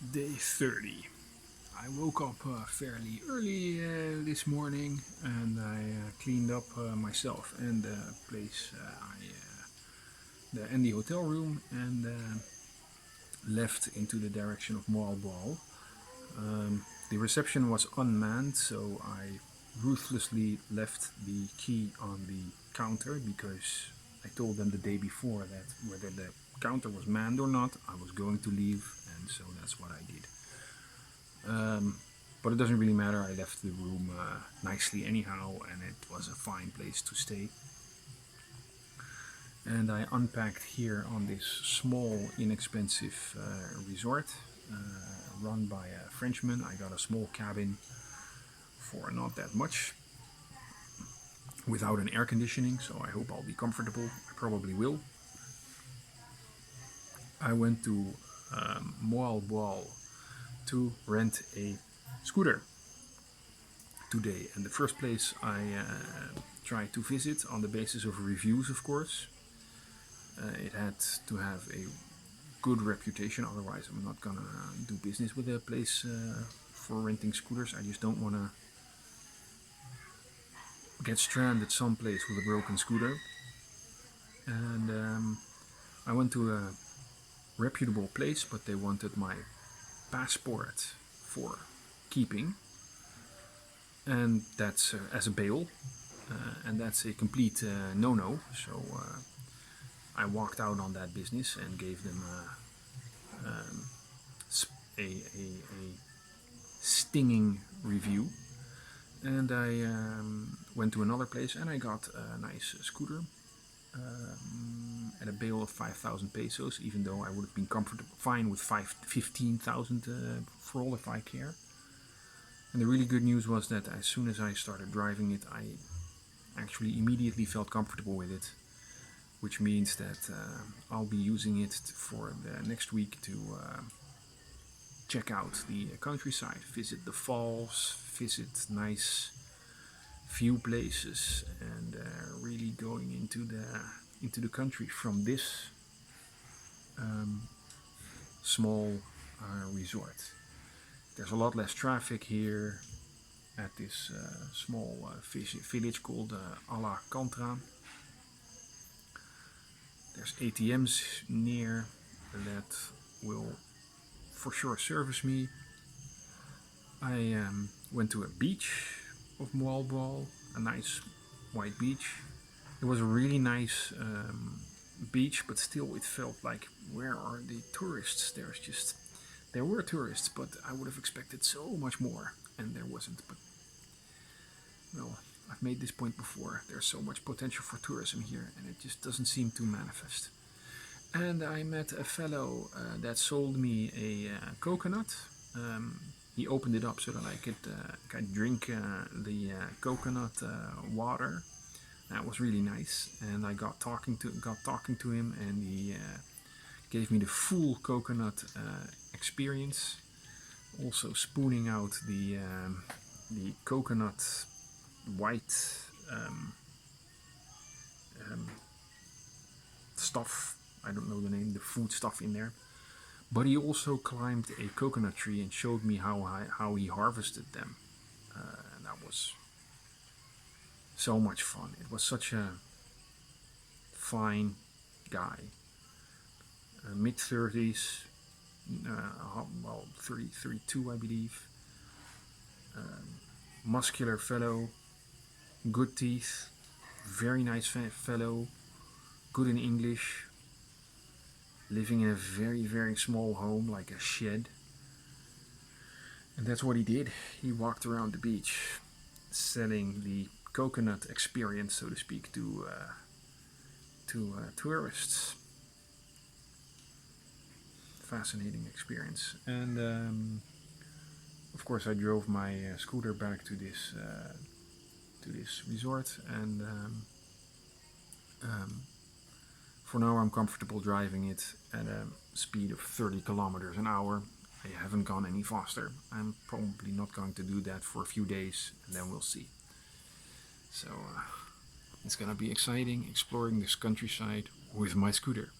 Day 30. I woke up fairly early this morning and I cleaned up myself and the place, the hotel room, and left into the direction of Moalboal. The reception was unmanned, so I ruthlessly left the key on the counter because I told them the day before that whether the counter was manned or not, I was going to leave, and so that's what I did. But it doesn't really matter, I left the room nicely anyhow, and it was a fine place to stay. And I unpacked here on this small, inexpensive resort run by a Frenchman. I got a small cabin for not that much without an air conditioning, so I hope I'll be comfortable. I probably will. I went to Moalboal to rent a scooter today, and the first place I tried to visit on the basis of reviews, of course. It had to have a good reputation, otherwise I'm not gonna do business with a place for renting scooters. I just don't want to get stranded someplace with a broken scooter. And I went to a reputable place, but they wanted my passport for keeping, and that's as a bail, and that's a complete no-no. So I walked out on that business and gave them a stinging review. And I went to another place and I got a nice scooter at a bail of 5,000 pesos, even though I would have been fine with 15,000 for all if I care. And the really good news was that as soon as I started driving it, I actually immediately felt comfortable with it, which means that I'll be using it for the next week to check out the countryside, visit the falls, visit nice few places, and really going into the country from this small resort. There's a lot less traffic here at this small village called Alcantara. There's ATMs near that will for sure service me. I went to a beach of Moalboal, a nice white beach. It was a really nice beach, but still it felt like, where are the tourists? There were tourists, but I would have expected so much more, and there wasn't. But well, I've made this point before. There's so much potential for tourism here, and it just doesn't seem to manifest. And I met a fellow that sold me a coconut. He opened it up so that I could drink the coconut water. That was really nice, and I got talking to him, and he gave me the full coconut experience. Also spooning out the coconut white stuff. I don't know the name, the food stuff in there. But he also climbed a coconut tree and showed me how he harvested them. And that was so much fun. It was such a fine guy. Mid-30s, well, 32 I believe. Muscular fellow, good teeth, very nice fellow, good in English, living in a very, very small home, like a shed. And that's what he did. He walked around the beach selling the coconut experience, so to speak, to tourists. Fascinating experience. And of course I drove my scooter back to this resort, and for now I'm comfortable driving it at a speed of 30 kilometers an hour. I haven't gone any faster. I'm probably not going to do that for a few days, and then we'll see. So it's gonna be exciting exploring this countryside with my scooter.